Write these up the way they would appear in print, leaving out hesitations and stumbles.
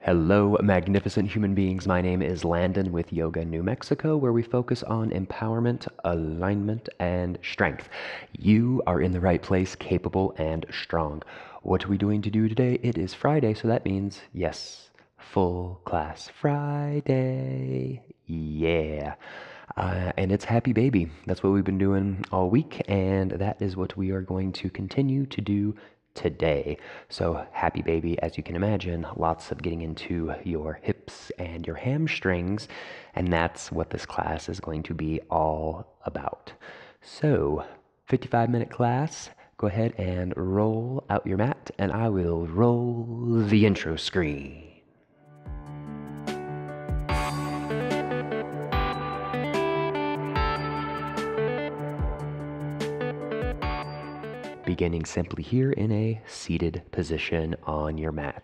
Hello, magnificent human beings. My name is Landon with Yoga New Mexico, where we focus on empowerment, alignment, and strength. You are in the right place, capable and strong. What are we doing to do today? It is Friday, so that means, yes, full class Friday. Yeah. And it's Happy Baby. That's what we've been doing all week, and that is what we are going to continue to do today. So, Happy Baby, as you can imagine, lots of getting into your hips and your hamstrings, and that's what this class is going to be all about. So, 55-minute class. Go ahead and roll out your mat, and I will roll the intro screen. Beginning simply here in a seated position on your mat.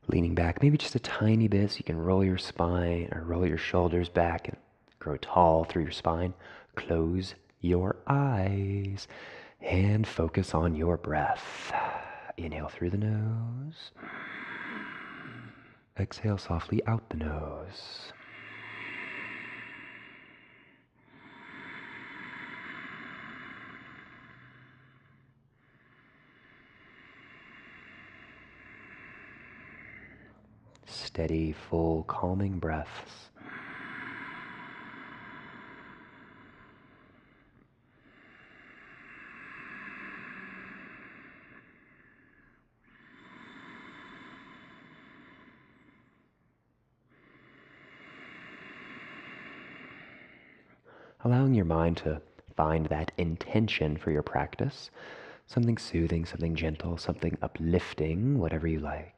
Leaning back maybe just a tiny bit so you can roll your spine or roll your shoulders back and grow tall through your spine. Close your eyes and focus on your breath. Inhale through the nose. Exhale softly out the nose. Steady, full, calming breaths. Allowing your mind to find that intention for your practice. Something soothing, something gentle, something uplifting, whatever you like.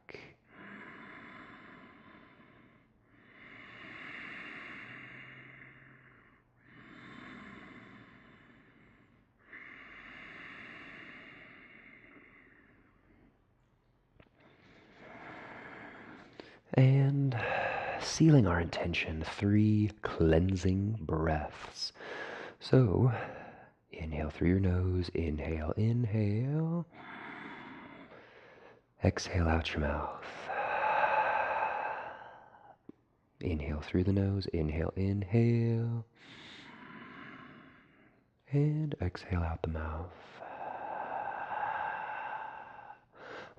And sealing our intention, 3 cleansing breaths. So, inhale through your nose, inhale, inhale. Exhale out your mouth. Inhale through the nose, inhale, inhale. And exhale out the mouth.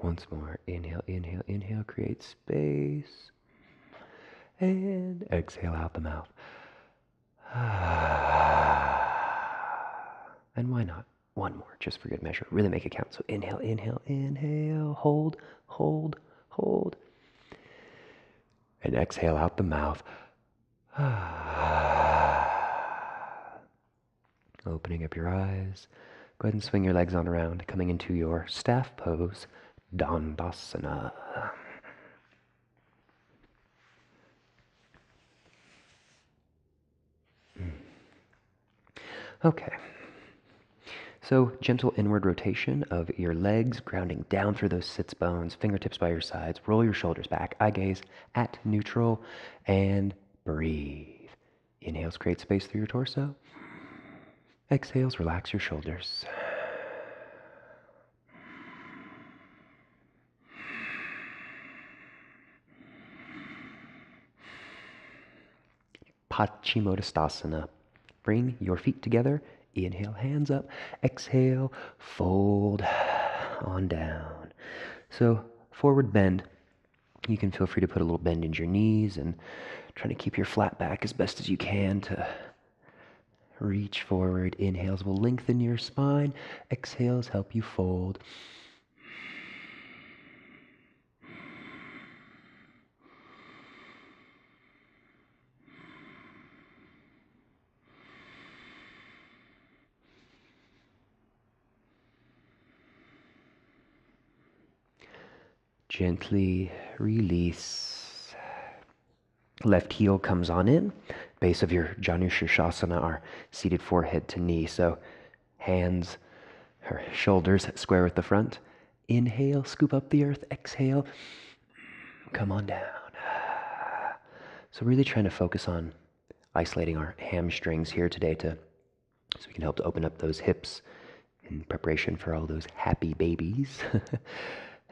Once more, inhale, inhale, inhale, create space. And exhale out the mouth. And why not? One more, just for good measure. Really make it count. So inhale, inhale, inhale. Hold, hold, hold. And exhale out the mouth. Opening up your eyes. Go ahead and swing your legs on around, coming into your staff pose, Dandasana. Okay. So gentle inward rotation of your legs, grounding down through those sits bones, fingertips by your sides. Roll your shoulders back, eye gaze at neutral, and breathe. Inhales, create space through your torso. Exhales, relax your shoulders. Paschimottanasana. Bring your feet together. Inhale, hands up. Exhale, fold on down. So forward bend. You can feel free to put a little bend in your knees and try to keep your flat back as best as you can to reach forward. Inhales will lengthen your spine. Exhales help you fold. Gently release. Left heel comes on in. Base of your Janu Shirshasana are seated forehead to knee. So hands or shoulders square with the front. Inhale, scoop up the earth. Exhale, come on down. So really trying to focus on isolating our hamstrings here today so we can help to open up those hips in preparation for all those happy babies.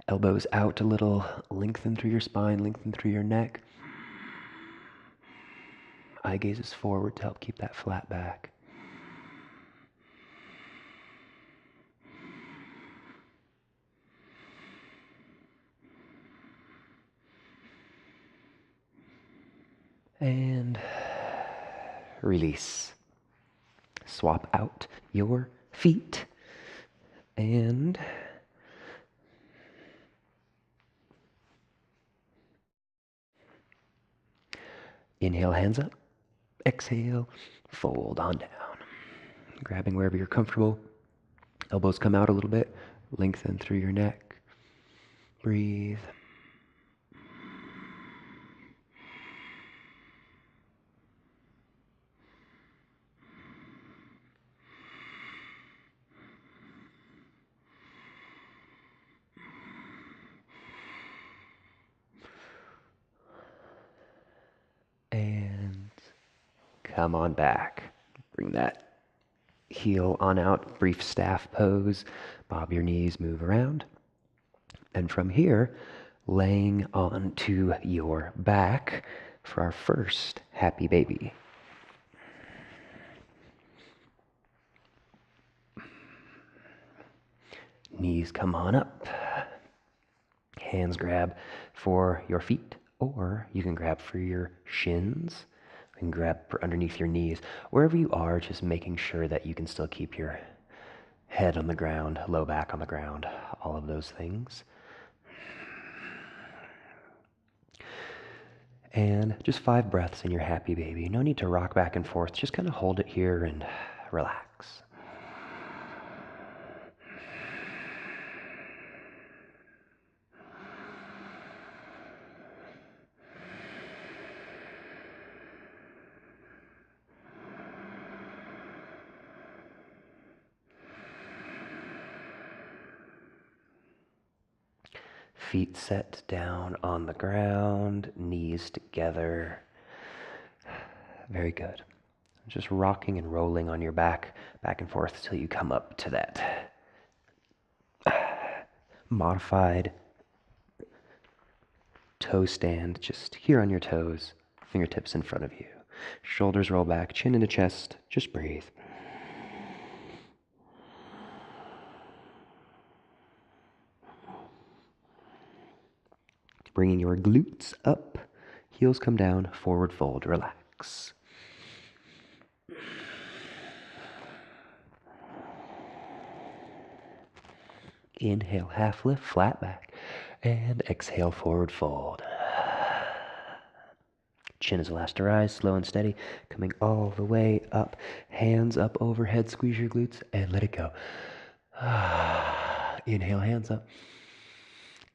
Elbows out a little, lengthen through your spine, lengthen through your neck. Eye gazes forward to help keep that flat back. And release. Swap out your feet. And inhale, hands up. Exhale, fold on down. Grabbing wherever you're comfortable. Elbows come out a little bit. Lengthen through your neck. Breathe. And come on back. Bring that heel on out, brief staff pose. Bob your knees, move around. And from here, laying onto your back for our first happy baby. Knees come on up. Hands grab for your feet, or you can grab for your shins. You can grab for underneath your knees. Wherever you are, just making sure that you can still keep your head on the ground, low back on the ground, all of those things. And just 5 breaths in your happy baby. No need to rock back and forth. Just kind of hold it here and relax. Feet set down on the ground, knees together. Very good. Just rocking and rolling on your back and forth till you come up to that modified toe stand, just here on your toes, fingertips in front of you. Shoulders roll back, chin into chest, just breathe. Bringing your glutes up, heels come down, forward fold, relax. Inhale, half lift, flat back, and exhale, forward fold. Chin is last to rise, slow and steady, coming all the way up. Hands up overhead, squeeze your glutes, and let it go. Inhale, hands up.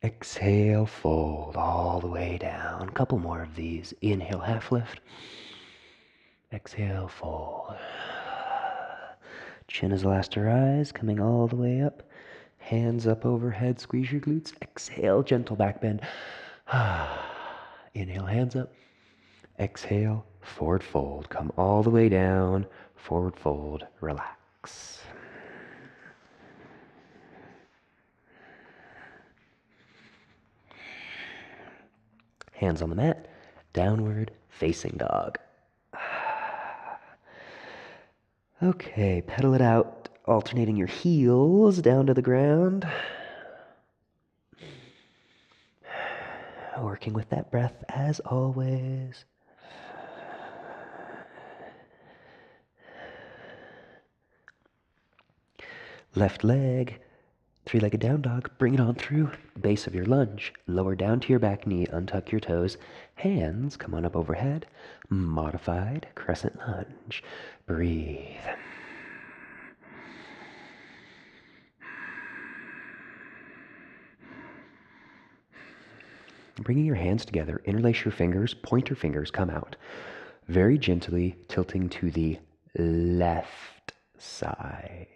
Exhale, fold all the way down. Couple more of these. Inhale, half lift. Exhale, fold. Chin is last to rise, coming all the way up. Hands up overhead, squeeze your glutes. Exhale, gentle back bend. Inhale, hands up. Exhale, forward fold. Come all the way down, forward fold, relax. Hands on the mat, downward facing dog. Okay, pedal it out, alternating your heels down to the ground. Working with that breath as always. Left leg, 3-legged down dog, bring it on through. Base of your lunge, lower down to your back knee, untuck your toes. Hands come on up overhead. Modified crescent lunge. Breathe. Bringing your hands together, interlace your fingers, pointer fingers come out. Very gently tilting to the left side.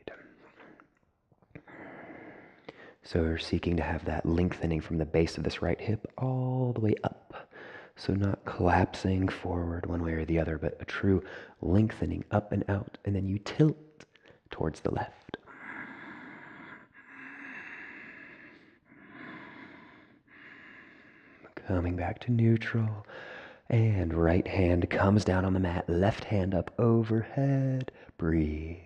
So we're seeking to have that lengthening from the base of this right hip all the way up. So not collapsing forward one way or the other, but a true lengthening up and out, and then you tilt towards the left. Coming back to neutral. And right hand comes down on the mat, left hand up overhead. Breathe.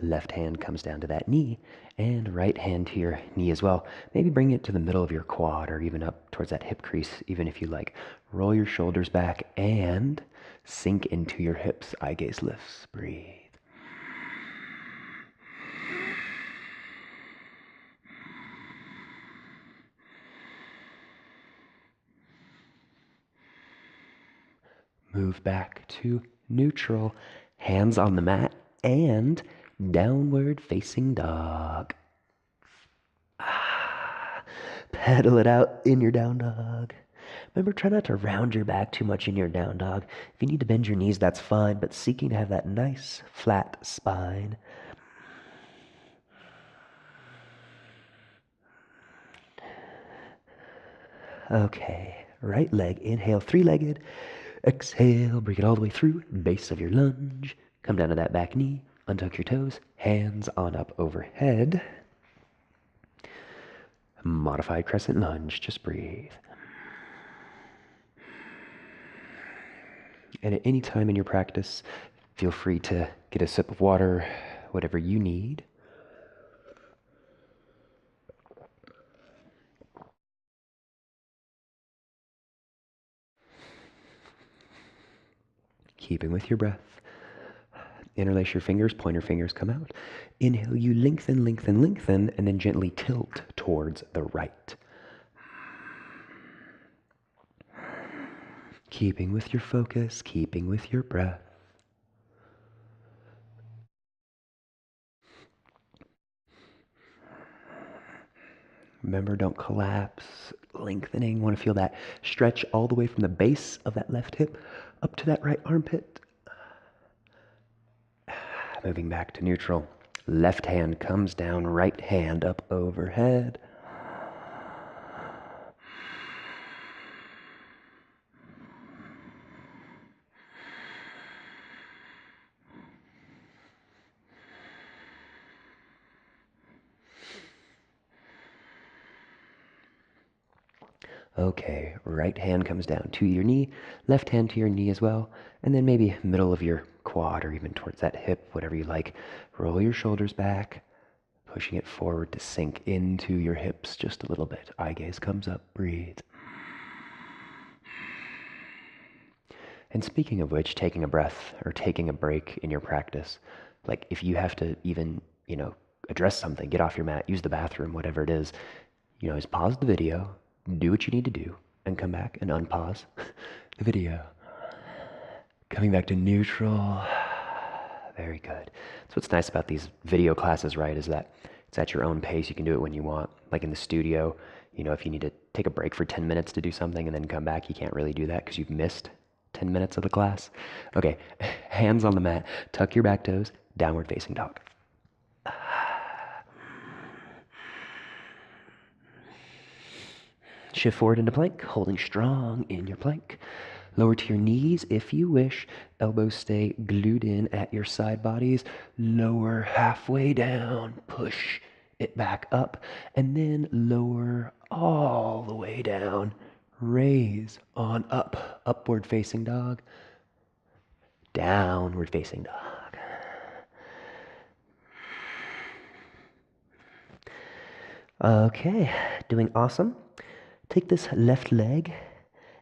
Left hand comes down to that knee, and right hand to your knee as well. Maybe bring it to the middle of your quad or even up towards that hip crease, even if you like. Roll your shoulders back and sink into your hips. Eye gaze lifts. Breathe. Move back to neutral. Hands on the mat and downward facing dog. Pedal it out in your down dog. Remember, try not to round your back too much in your down dog. If you need to bend your knees, that's fine, but seeking to have that nice flat spine. Okay, right leg, inhale, three-legged. Exhale, bring it all the way through, base of your lunge. Come down to that back knee, untuck your toes, hands on up overhead. Modified crescent lunge, just breathe. And at any time in your practice, feel free to get a sip of water, whatever you need. Keeping with your breath. Interlace your fingers, pointer fingers come out. Inhale, you lengthen, lengthen, lengthen, and then gently tilt towards the right. Keeping with your focus, keeping with your breath. Remember, don't collapse. Lengthening, want to feel that stretch all the way from the base of that left hip up to that right armpit. Moving back to neutral. Left hand comes down, right hand up overhead. Okay, right hand comes down to your knee, left hand to your knee as well, and then maybe middle of your quad or even towards that hip, whatever you like. Roll your shoulders back, pushing it forward to sink into your hips just a little bit. Eye gaze comes up, breathe. And speaking of which, taking a breath or taking a break in your practice, like if you have to even, address something, get off your mat, use the bathroom, whatever it is, just pause the video, do what you need to do, and come back and unpause the video. Coming back to neutral. Very good. That's what's nice about these video classes, right, is that it's at your own pace. You can do it when you want. Like in the studio, if you need to take a break for 10 minutes to do something and then come back, you can't really do that because you've missed 10 minutes of the class. Okay, hands on the mat, tuck your back toes, downward facing dog. Shift forward into plank, holding strong in your plank. Lower to your knees if you wish. Elbows stay glued in at your side bodies. Lower halfway down, push it back up, and then lower all the way down. Raise on up, upward facing dog, downward facing dog. Okay, doing awesome. Take this left leg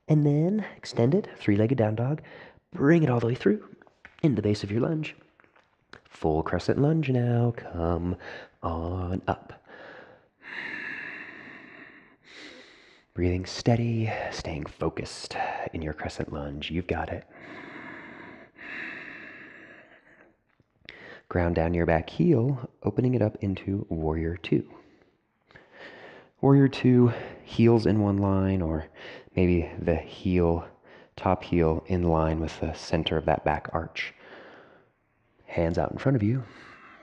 and then extend it, three-legged down dog. Bring it all the way through in the base of your lunge. Full crescent lunge now. Come on up. Breathing steady, staying focused in your crescent lunge. You've got it. Ground down your back heel, opening it up into Warrior Two. Warrior Two, heels in one line, or maybe the top heel in line with the center of that back arch. Hands out in front of you.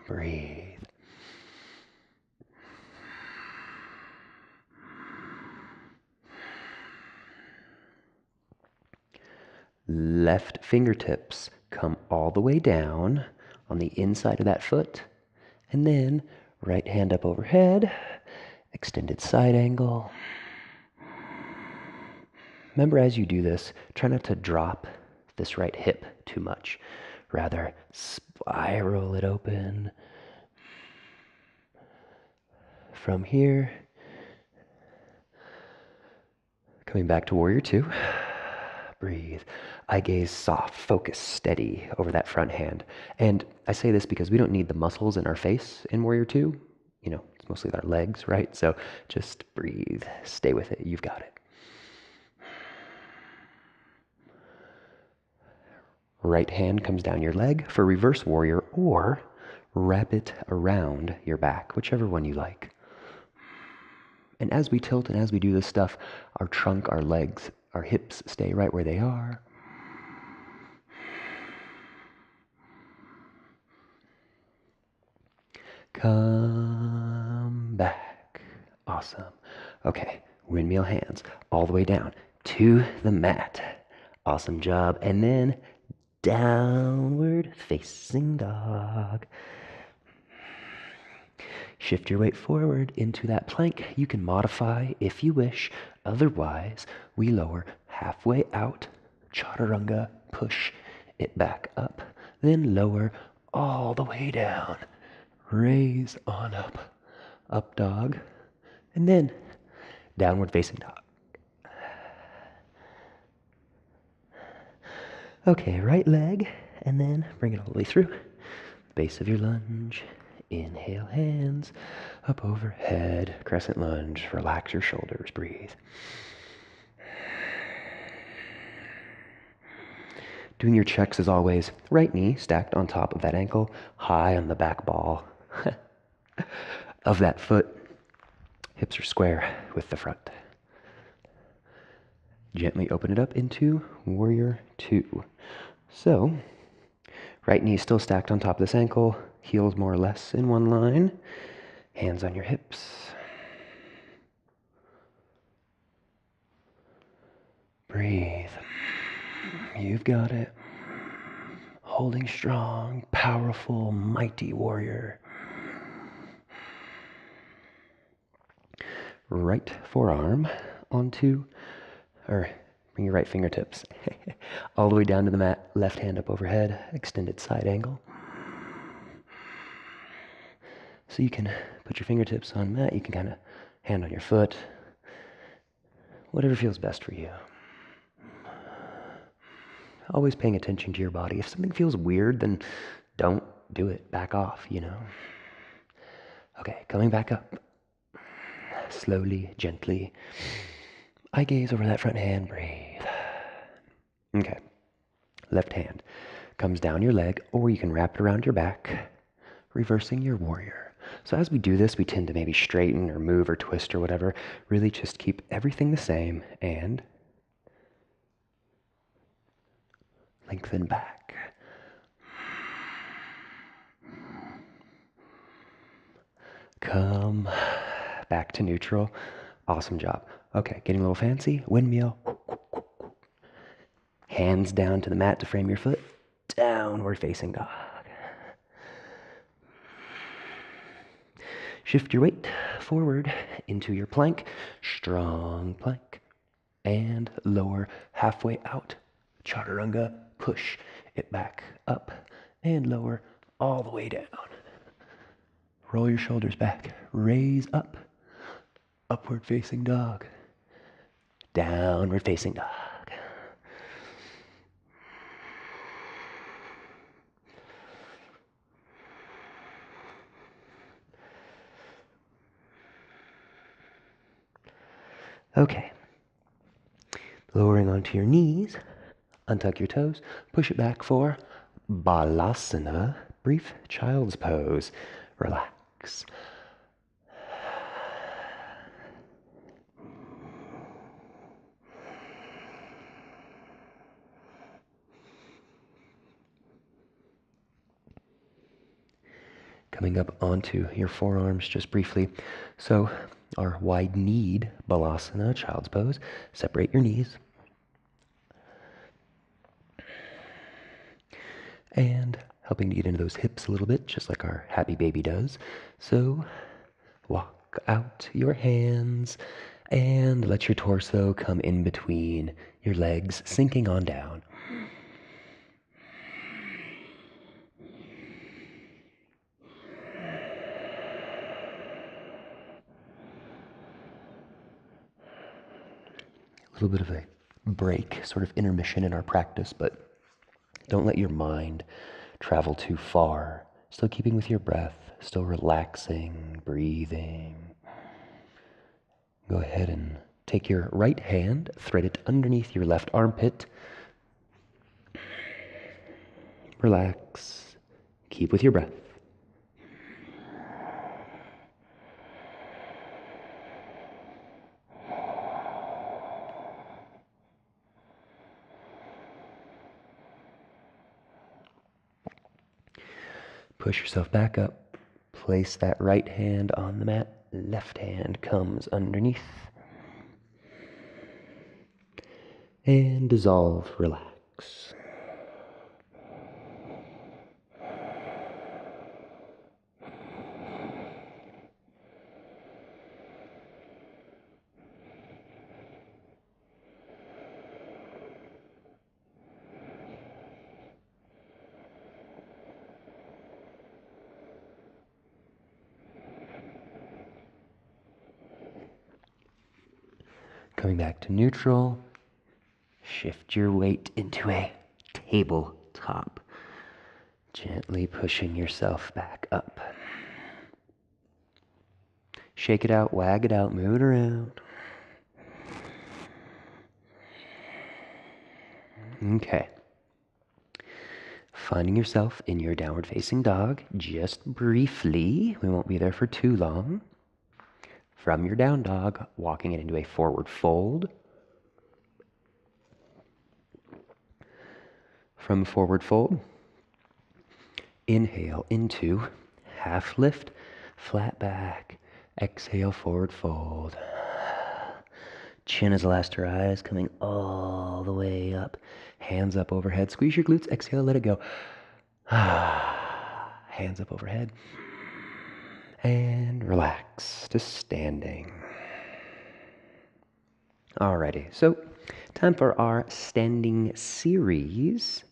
Breathe. Left fingertips come all the way down on the inside of that foot. And then right hand up overhead, extended side angle. Remember, as you do this, try not to drop this right hip too much. Rather, spiral it open. From here, coming back to Warrior Two. Breathe. Eye gaze soft, focus, steady over that front hand. And I say this because we don't need the muscles in our face in Warrior Two. You know, it's mostly our legs, right? So just breathe, stay with it, you've got it. Right hand comes down your leg for Reverse Warrior, or wrap it around your back, whichever one you like. And as we tilt and as we do this stuff, our trunk, our legs, our hips stay right where they are. Come back. Awesome. Okay, windmill hands all the way down to the mat. Awesome job. And then downward facing dog. Shift your weight forward into that plank. You can modify if you wish. Otherwise, we lower halfway out, chaturanga, push it back up, then lower all the way down. Raise on up, up dog, and then downward facing dog. Okay, right leg, and then bring it all the way through. Base of your lunge. Inhale, hands up overhead, crescent lunge. Relax your shoulders, breathe. Doing your checks as always. Right knee stacked on top of that ankle, high on the back ball of that foot. Hips are square with the front. Gently open it up into Warrior Two. So, right knee still stacked on top of this ankle, heels more or less in one line, hands on your hips. Breathe. You've got it. Holding strong, powerful, mighty warrior. Right forearm onto, or bring your right fingertips all the way down to the mat, left hand up overhead, extended side angle. So you can put your fingertips on mat, you can kind of hand on your foot, whatever feels best for you. Always paying attention to your body. If something feels weird, then don't do it. Back off, you know. Okay, coming back up. Slowly, gently. Eye gaze over that front hand, breathe. Okay, left hand comes down your leg, or you can wrap it around your back, reversing your warrior. So as we do this, we tend to maybe straighten or move or twist or whatever. Really just keep everything the same and lengthen back. Come back to neutral. Awesome job. Okay, getting a little fancy. Windmill. Hands down to the mat to frame your foot. Downward facing dog. Shift your weight forward into your plank. Strong plank. And lower halfway out. Chaturanga. Push it back up and lower all the way down. Roll your shoulders back. Raise up. Upward facing dog. Downward facing dog. Okay. Lowering onto your knees. Untuck your toes. Push it back for Balasana. Brief child's pose. Relax. Coming up onto your forearms just briefly. So our wide-kneed Balasana, child's pose. Separate your knees. And helping to get into those hips a little bit, just like our happy baby does. So walk out your hands and let your torso come in between your legs, sinking on down. A little bit of a break, sort of intermission in our practice, but don't let your mind travel too far. Still keeping with your breath, still relaxing, breathing. Go ahead and take your right hand, thread it underneath your left armpit. Relax. Keep with your breath. Push yourself back up. Place that right hand on the mat. Left hand comes underneath. And dissolve, relax. Coming back to neutral, shift your weight into a tabletop, gently pushing yourself back up. Shake it out, wag it out, move it around. Okay. Finding yourself in your downward facing dog, just briefly, we won't be there for too long. From your down dog, walking it into a forward fold. From forward fold, inhale into half lift, flat back, exhale, forward fold. Chin is last to rise, coming all the way up. Hands up overhead, squeeze your glutes, exhale, let it go. Hands up overhead. And relax to standing. Alrighty, so time for our standing series.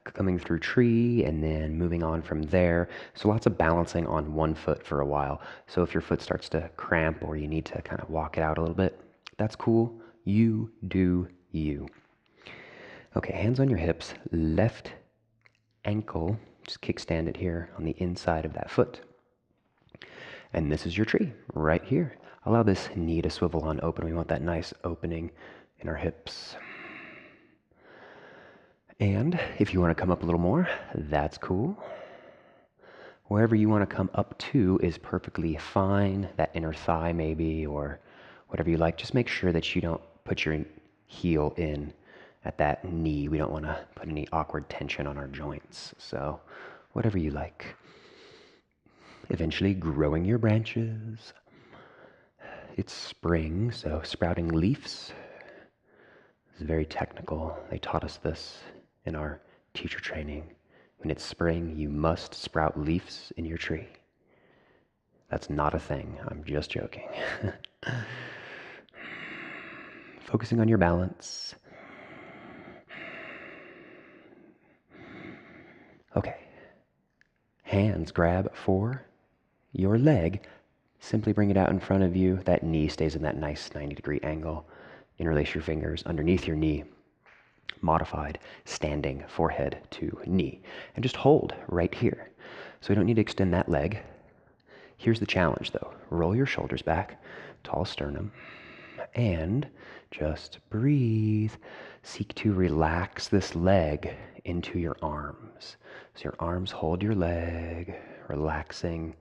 Coming through tree and then moving on from there. So lots of balancing on one foot for a while. So if your foot starts to cramp or you need to kind of walk it out a little bit, that's cool. You do you. Okay, hands on your hips, left ankle, just kickstand it here on the inside of that foot. And this is your tree right here. Allow this knee to swivel on open. We want that nice opening in our hips. And if you want to come up a little more, that's cool. Wherever you want to come up to is perfectly fine. That inner thigh maybe, or whatever you like. Just make sure that you don't put your heel in at that knee. We don't want to put any awkward tension on our joints. So whatever you like. Eventually growing your branches. It's spring, so sprouting leaves is very technical. They taught us this in our teacher training. When it's spring, you must sprout leaves in your tree. That's not a thing. I'm just joking. Focusing on your balance. Okay. Hands grab for your leg. Simply bring it out in front of you. That knee stays in that nice 90-degree angle. Interlace your fingers underneath your knee. Modified standing forehead to knee. And just hold right here. So we don't need to extend that leg. Here's the challenge though. Roll your shoulders back, tall sternum, and just breathe. Seek to relax this leg into your arms. So your arms hold your leg, relaxing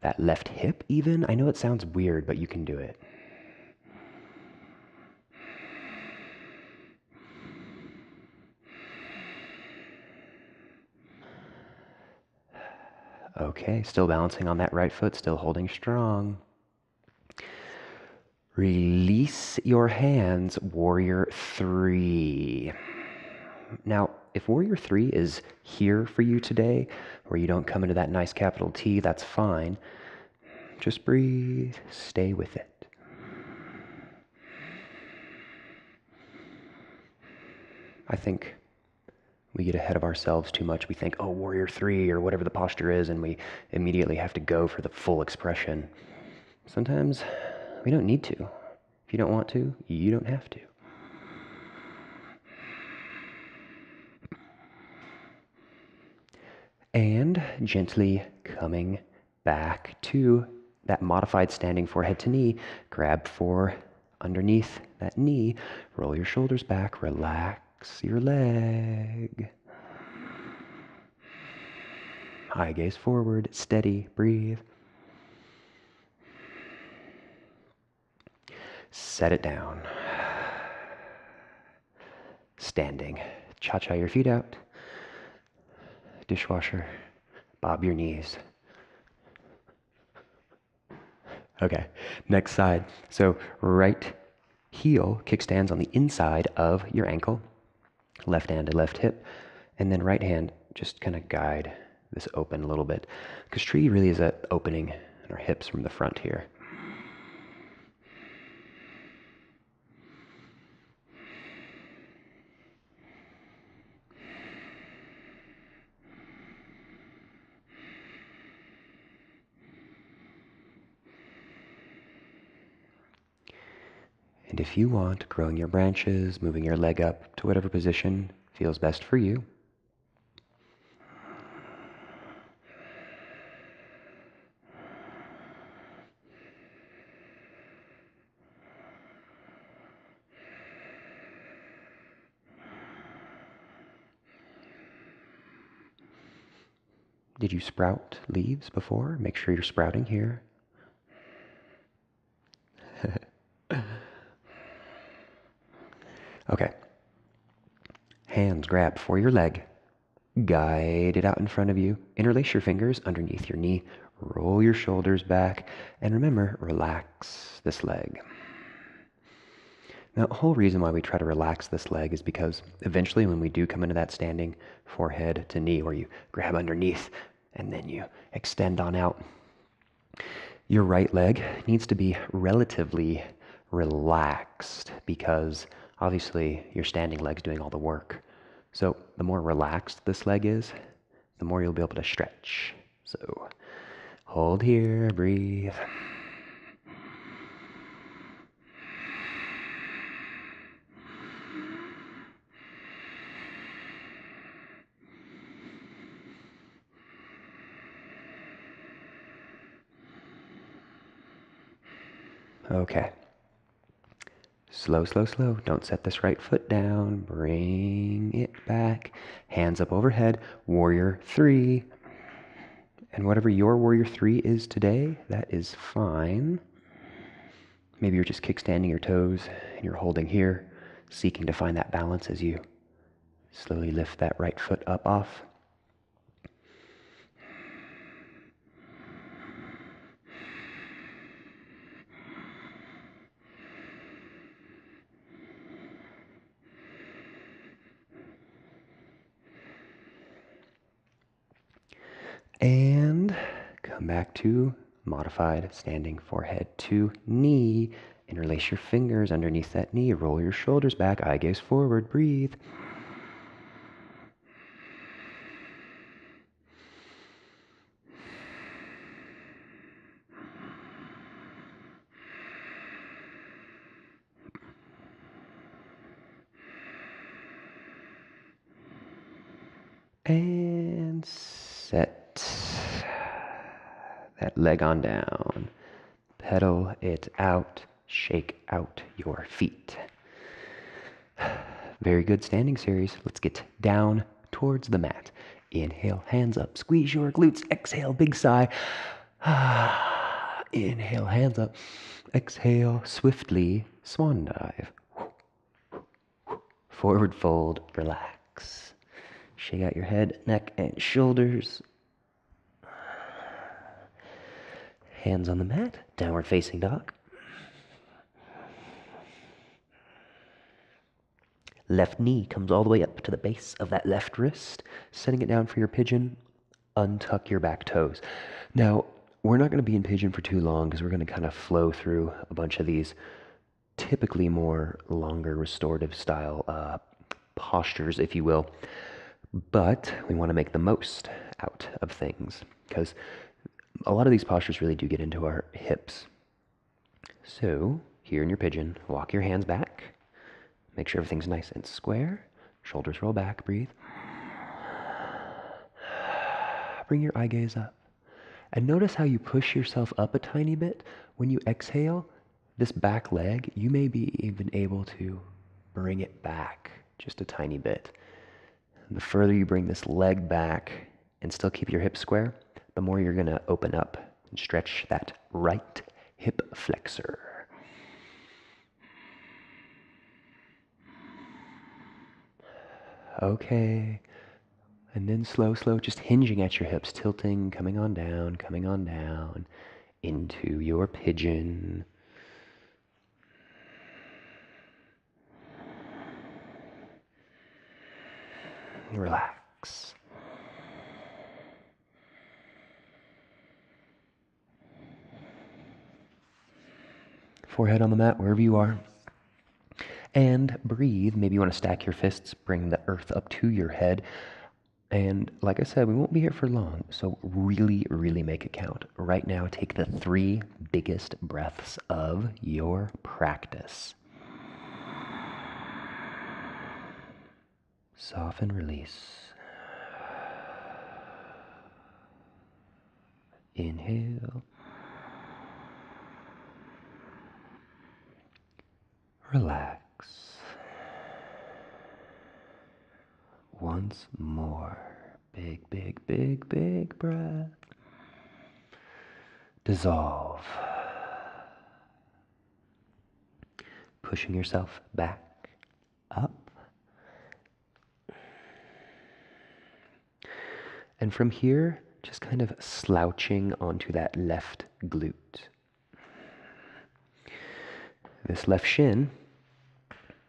that left hip even. I know it sounds weird, but you can do it. Okay, still balancing on that right foot, still holding strong. Release your hands, warrior three. Now, if Warrior 3 is here for you today, where you don't come into that nice capital T, that's fine. Just breathe, stay with it. I think we get ahead of ourselves too much. We think, oh, Warrior 3 or whatever the posture is, and we immediately have to go for the full expression. Sometimes we don't need to. If you don't want to, you don't have to. And gently coming back to that modified standing forehead to knee, grab for underneath that knee, roll your shoulders back, relax your leg. Eye gaze forward, steady, breathe. Set it down. Standing, cha-cha your feet out. Dishwasher, bob your knees. Okay, next side. So right heel kickstands on the inside of your ankle, left hand to left hip, and then right hand just kind of guide this open a little bit, because tree really is an opening in our hips from the front here. And if you want, growing your branches, moving your leg up to whatever position feels best for you. Did you sprout leaves before? Make sure you're sprouting here. Okay. Hands grab for your leg. Guide it out in front of you. Interlace your fingers underneath your knee. Roll your shoulders back. And remember, relax this leg. Now, the whole reason why we try to relax this leg is because eventually when we do come into that standing forehead to knee, where you grab underneath and then you extend on out, your right leg needs to be relatively relaxed, because obviously your standing leg's doing all the work. So the more relaxed this leg is, the more you'll be able to stretch. So hold here, breathe. Okay. Slow, slow, slow. Don't set this right foot down. Bring it back. Hands up overhead. Warrior 3. And whatever your Warrior 3 is today, that is fine. Maybe you're just kickstanding your toes and you're holding here, seeking to find that balance as you slowly lift that right foot up off. And come back to modified standing forehead to knee. Interlace your fingers underneath that knee. Roll your shoulders back. Eye gaze forward. Breathe. And set that leg on down. Pedal it out. Shake out your feet. Very good standing series. Let's get down towards the mat. Inhale, hands up. Squeeze your glutes. Exhale, big sigh. Inhale, hands up. Exhale, swiftly swan dive. Forward fold, relax. Shake out your head, neck, and shoulders. Hands on the mat, downward facing dog. Left knee comes all the way up to the base of that left wrist. Setting it down for your pigeon, untuck your back toes. Now, we're not going to be in pigeon for too long because we're going to kind of flow through a bunch of these typically more longer restorative style postures, if you will. But we want to make the most out of things because a lot of these postures really do get into our hips. So, here in your pigeon, walk your hands back. Make sure everything's nice and square. Shoulders roll back, breathe. Bring your eye gaze up. And notice how you push yourself up a tiny bit. When you exhale, this back leg, you may be even able to bring it back just a tiny bit. And the further you bring this leg back and still keep your hips square, the more you're going to open up and stretch that right hip flexor. Okay. And then slow, just hinging at your hips, tilting, coming on down, into your pigeon. Relax. Forehead on the mat, wherever you are. And breathe. Maybe you want to stack your fists, bring the earth up to your head. And like I said, we won't be here for long, so really, really make it count. Right now, take the 3 biggest breaths of your practice. Soften, release. Inhale. Relax. Once more. Big, big, big, big breath. Dissolve. Pushing yourself back, up. And from here, just kind of slouching onto that left glute. This left shin,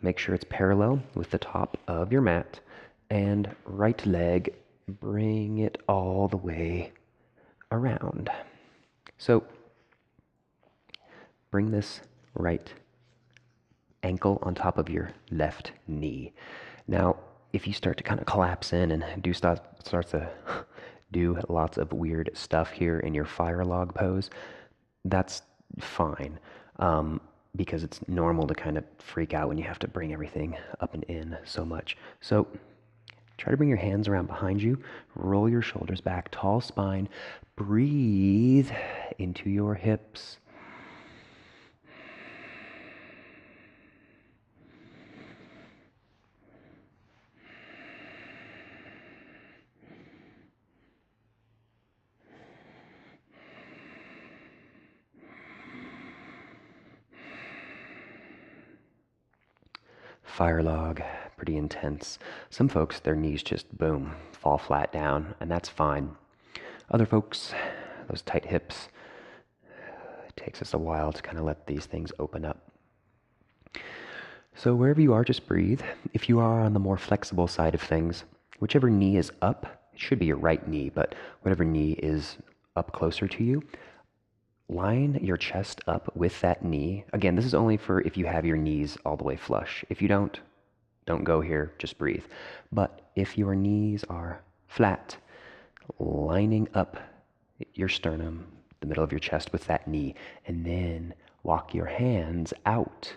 make sure it's parallel with the top of your mat. And right leg, bring it all the way around. So bring this right ankle on top of your left knee. Now, if you start to kind of collapse in and start to do lots of weird stuff here in your fire log pose, that's fine. Because it's normal to kind of freak out when you have to bring everything up and in so much. So try to bring your hands around behind you, roll your shoulders back, tall spine, breathe into your hips. Fire log, pretty intense. Some folks, their knees just, boom, fall flat down, and that's fine. Other folks, those tight hips, it takes us a while to kind of let these things open up. So wherever you are, just breathe. If you are on the more flexible side of things, whichever knee is up, it should be your right knee, but whatever knee is up closer to you, line your chest up with that knee. Again, this is only for if you have your knees all the way flush. If you don't go here, just breathe. But if your knees are flat, lining up your sternum, the middle of your chest with that knee, and then walk your hands out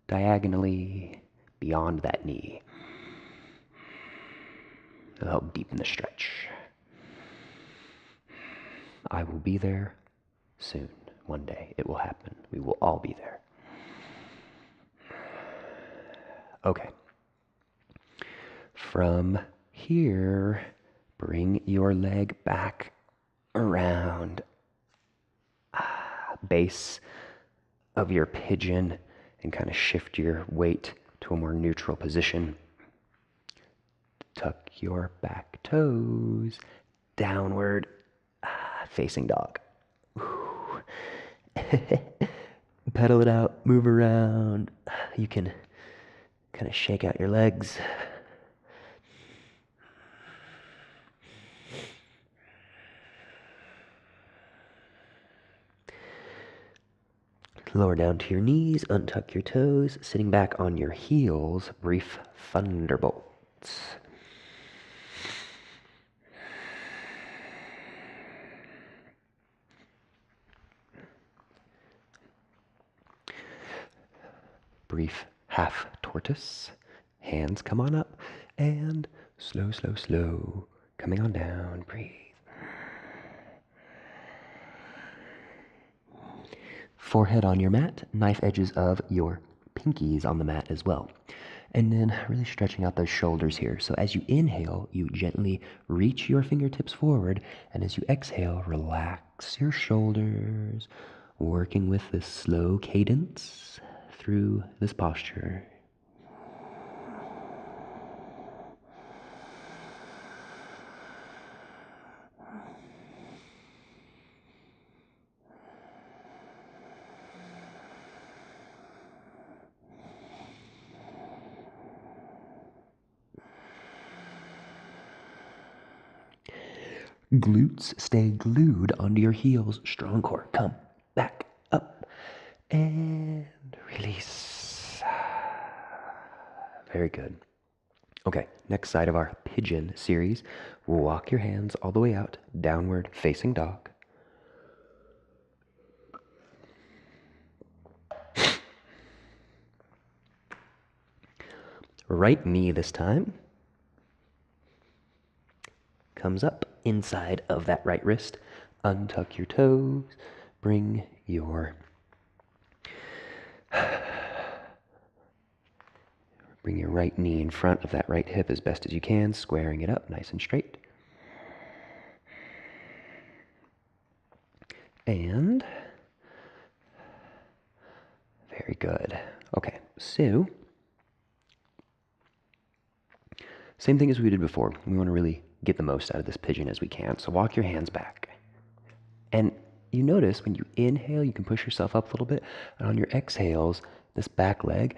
diagonally beyond that knee. It'll help deepen the stretch. I will be there soon. One day it will happen. We will all be there. Okay. From here, bring your leg back around base of your pigeon and kind of shift your weight to a more neutral position. Tuck your back toes downward, facing dog. Pedal it out, move around. You can Kind of shake out your legs. Lower down to your knees, untuck your toes, sitting back on your heels, brief thunderbolts. Brief half tortoise. Hands come on up, and slow, slow, slow. Coming on down, breathe. Forehead on your mat, knife edges of your pinkies on the mat as well. And then really stretching out those shoulders here. So as you inhale, you gently reach your fingertips forward, and as you exhale, relax your shoulders, working with this slow cadence through this posture. Glutes stay glued onto your heels. Strong core. Come back up and release. Very good. Okay, next side of our pigeon series. Walk your hands all the way out, downward facing dog. Right knee this time comes up inside of that right wrist. Untuck your toes. Bring your right knee in front of that right hip as best as you can, squaring it up nice and straight. And very good. Okay, so same thing as we did before. We want to really get the most out of this pigeon as we can. So walk your hands back. And you notice when you inhale, you can push yourself up a little bit. And on your exhales, this back leg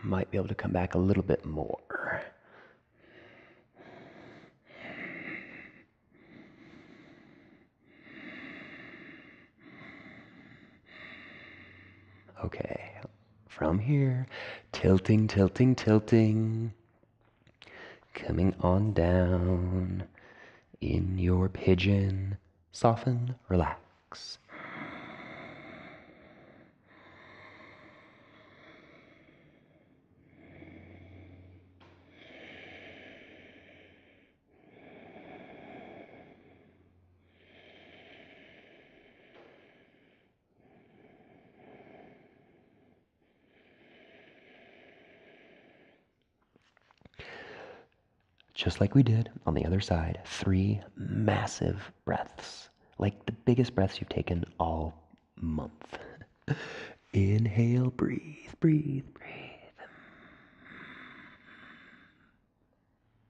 might be able to come back a little bit more. Okay, from here, tilting, tilting, tilting, coming on down in your pigeon. Soften, relax. Just like we did on the other side, 3 massive breaths, like the biggest breaths you've taken all month. Inhale, breathe, breathe, breathe.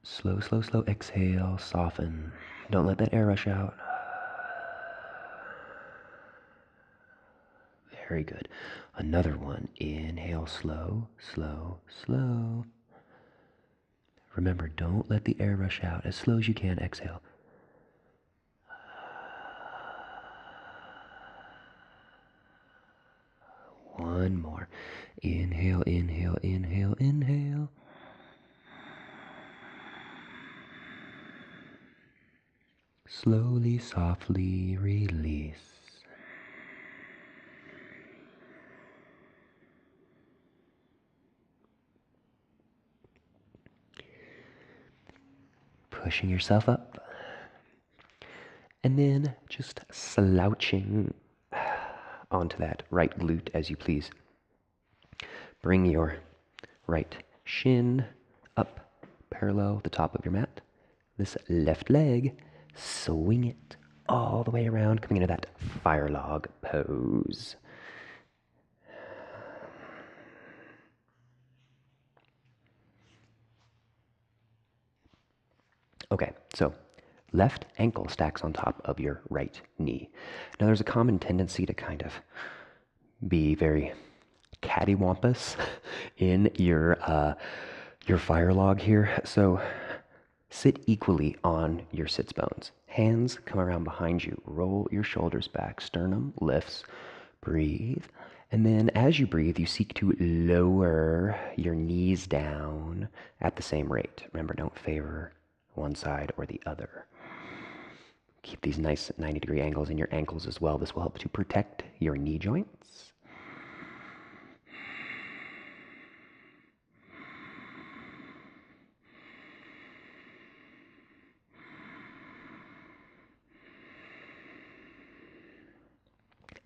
Slow, slow, slow exhale, soften. Don't let that air rush out. Very good. Another one. Inhale, slow, slow, slow. Remember, don't let the air rush out. As slow as you can, exhale. One more. Inhale, inhale, inhale, inhale. Slowly, softly release. Pushing yourself up. And then just slouching onto that right glute as you please. Bring your right shin up parallel the top of your mat. This left leg, swing it all the way around, coming into that fire log pose. Okay, so left ankle stacks on top of your right knee. Now there's a common tendency to kind of be very cattywampus in your fire log here. So sit equally on your sits bones. Hands come around behind you. Roll your shoulders back. Sternum lifts. Breathe. And then as you breathe, you seek to lower your knees down at the same rate. Remember, don't favor one side or the other. Keep these nice 90-degree angles in your ankles as well. This will help to protect your knee joints.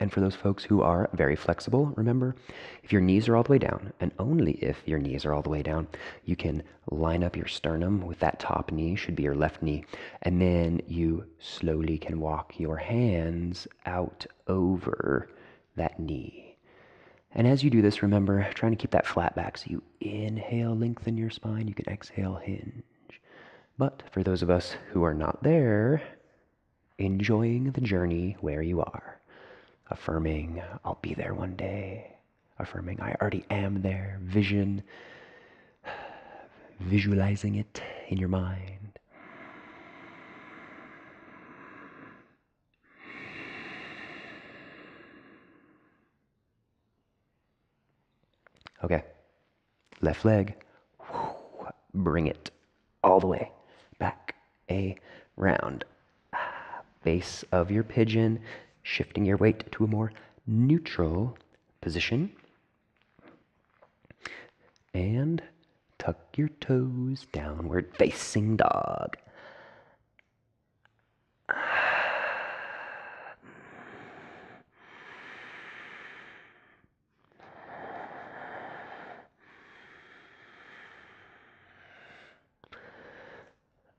And for those folks who are very flexible, remember, if your knees are all the way down, and only if your knees are all the way down, you can line up your sternum with that top knee, should be your left knee, and then you slowly can walk your hands out over that knee. And as you do this, remember, trying to keep that flat back. So you inhale, lengthen your spine, you can exhale, hinge. But for those of us who are not there, enjoying the journey where you are. Affirming, I'll be there one day. Affirming, I already am there. Visualizing it in your mind. Okay, left leg, bring it all the way back, around. Base of your pigeon, shifting your weight to a more neutral position. And tuck your toes, downward facing dog.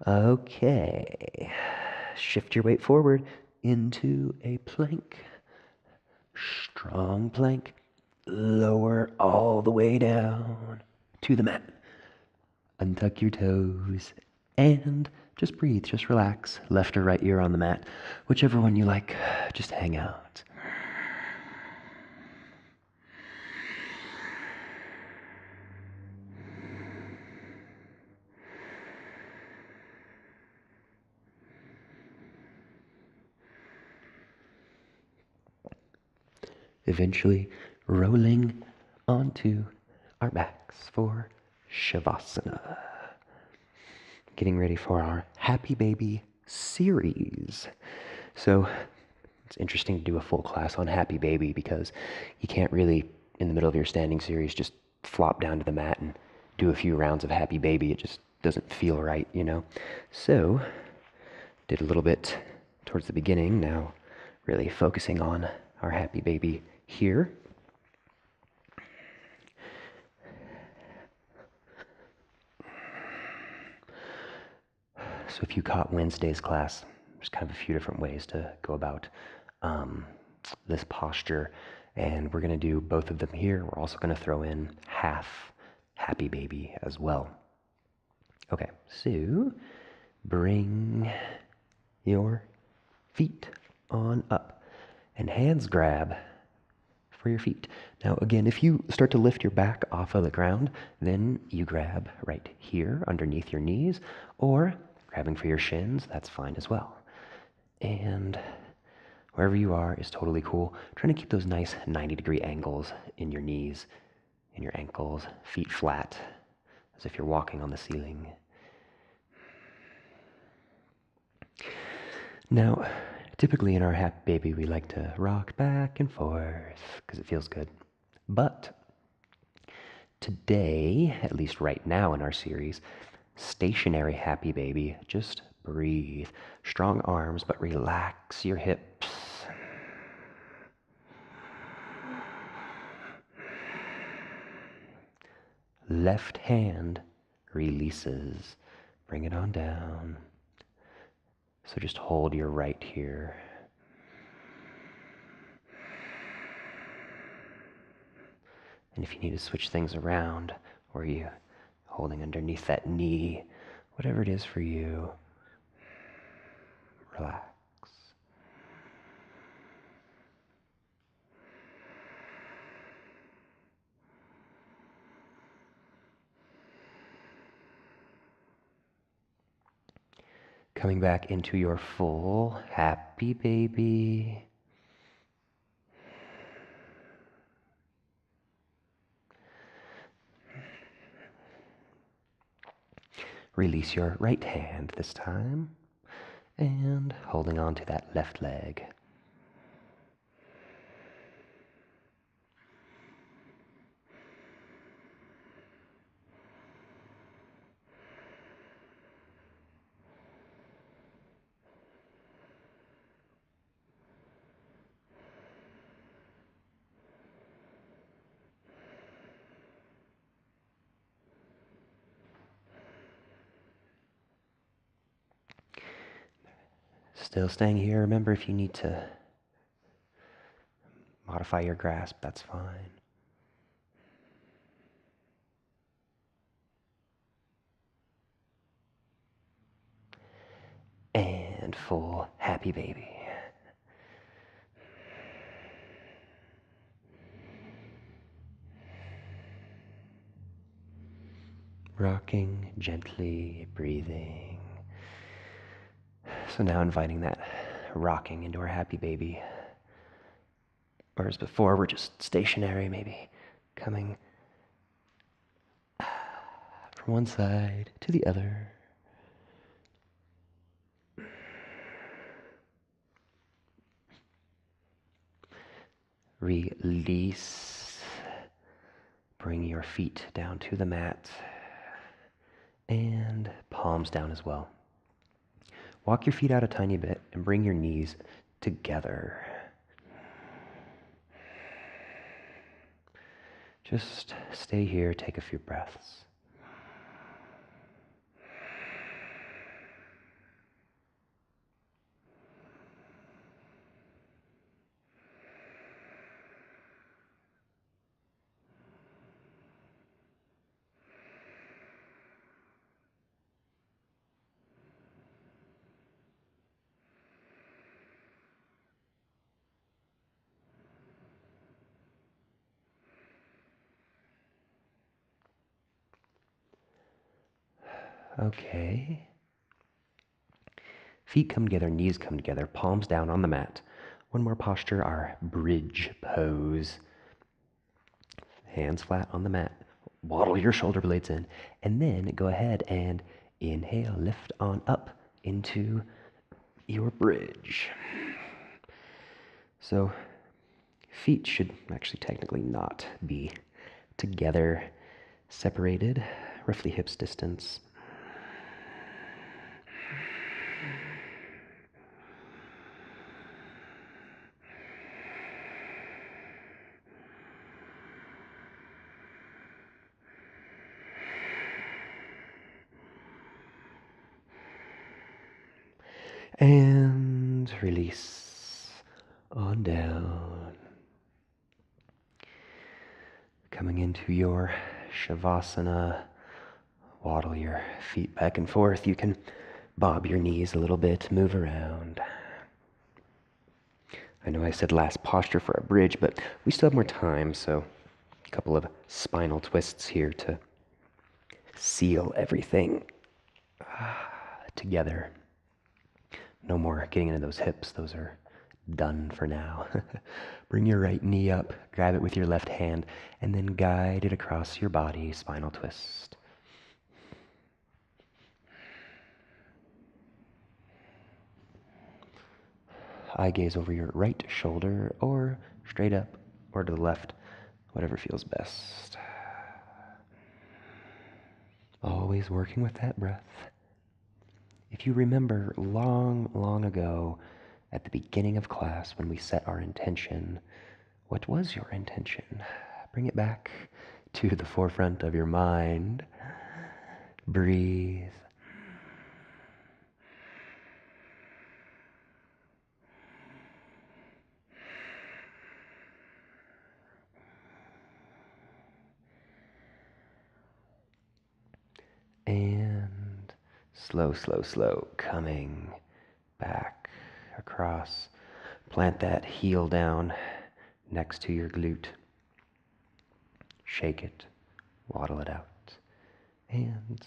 Okay, shift your weight forward into a plank. Strong plank. Lower all the way down to the mat. Untuck your toes and just breathe, just relax. Left or right ear on the mat, whichever one you like, just hang out. Eventually rolling onto our backs for shavasana. Getting ready for our Happy Baby series. So it's interesting to do a full class on Happy Baby because you can't really, in the middle of your standing series, just flop down to the mat and do a few rounds of Happy Baby. It just doesn't feel right, you know? So did a little bit towards the beginning, now really focusing on our Happy Baby here. So if you caught Wednesday's class, there's kind of a few different ways to go about this posture, and we're going to do both of them here. We're also going to throw in half Happy Baby as well. Okay, so bring your feet on up and hands grab for your feet. Now again, if you start to lift your back off of the ground, then you grab right here underneath your knees, or grabbing for your shins, that's fine as well. And wherever you are is totally cool. Trying to keep those nice 90-degree angles in your knees, in your ankles, feet flat, as if you're walking on the ceiling. Now, typically in our Happy Baby, we like to rock back and forth because it feels good. But today, at least right now in our series, stationary Happy Baby, just breathe. Strong arms, but relax your hips. Left hand releases. Bring it on down. So just hold your right here. And if you need to switch things around, or you holding underneath that knee, whatever it is for you, relax. Coming back into your full happy baby. Release your right hand this time, and holding on to that left leg. Still staying here. Remember, if you need to modify your grasp, that's fine. And full happy baby. Rocking gently, breathing. So now inviting that rocking into our happy baby. Whereas before we're just stationary, maybe coming from one side to the other. Release. Bring your feet down to the mat and palms down as well. Walk your feet out a tiny bit and bring your knees together. Just stay here, take a few breaths. Okay. Feet come together, knees come together, palms down on the mat. One more posture, our bridge pose. Hands flat on the mat. Waddle your shoulder blades in. And then go ahead and inhale, lift on up into your bridge. So feet should actually technically not be together, separated, roughly hips distance. And release on down. Coming into your shavasana, waddle your feet back and forth. You can bob your knees a little bit, move around. I know I said last posture for a bridge, but we still have more time, so a couple of spinal twists here to seal everything together. No more getting into those hips. Those are done for now. Bring your right knee up, grab it with your left hand, and then guide it across your body, spinal twist. Eye gaze over your right shoulder, or straight up, or to the left, whatever feels best. Always working with that breath. If you remember long, long ago, at the beginning of class when we set our intention, what was your intention? Bring it back to the forefront of your mind. Breathe. And slow, slow, slow, coming back across. Plant that heel down next to your glute. Shake it, waddle it out. And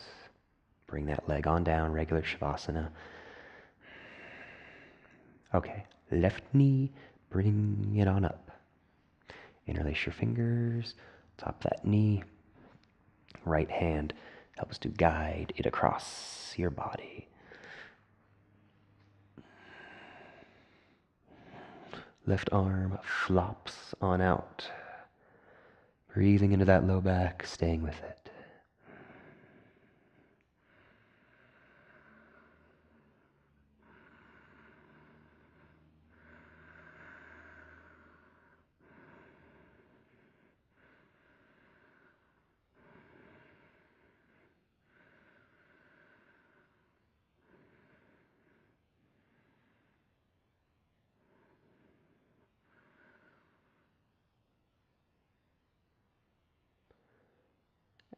bring that leg on down, regular shavasana. Okay, left knee, bring it on up. Interlace your fingers, top that knee. Right hand helps to guide it across your body. Left arm flops on out. Breathing into that low back, staying with it.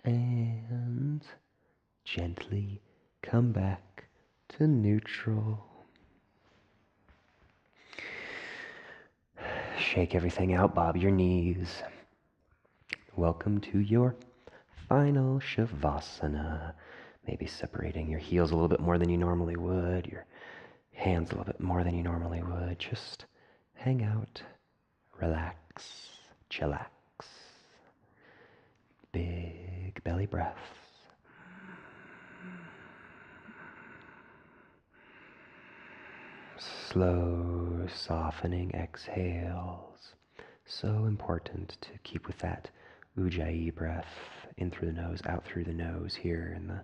And gently come back to neutral. Shake everything out, bob your knees. Welcome to your final shavasana. Maybe separating your heels a little bit more than you normally would, your hands a little bit more than you normally would. Just hang out, relax, chillax. Big belly breaths. Slow, softening exhales. So important to keep with that ujjayi breath in through the nose, out through the nose here in the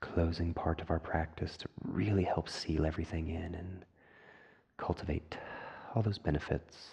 closing part of our practice to really help seal everything in and cultivate all those benefits.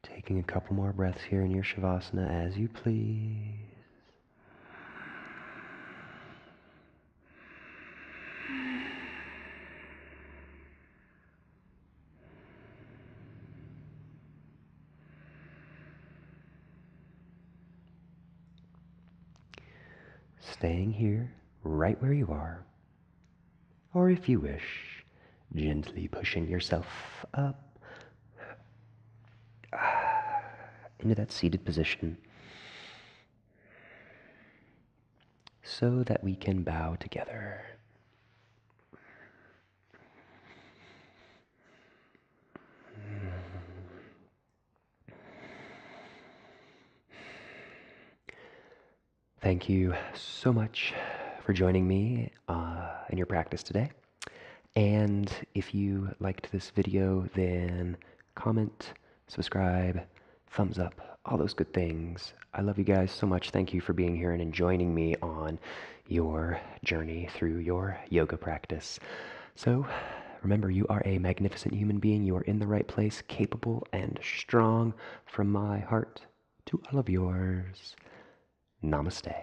Taking a couple more breaths here in your shavasana as you please. Staying here, right where you are, or if you wish, gently pushing yourself up into that seated position so that we can bow together. Thank you so much for joining me in your practice today. And if you liked this video, then comment, subscribe, thumbs up, all those good things. I love you guys so much. Thank you for being here and joining me on your journey through your yoga practice. So remember, you are a magnificent human being. You are in the right place, capable and strong. From my heart to all of yours. Namaste.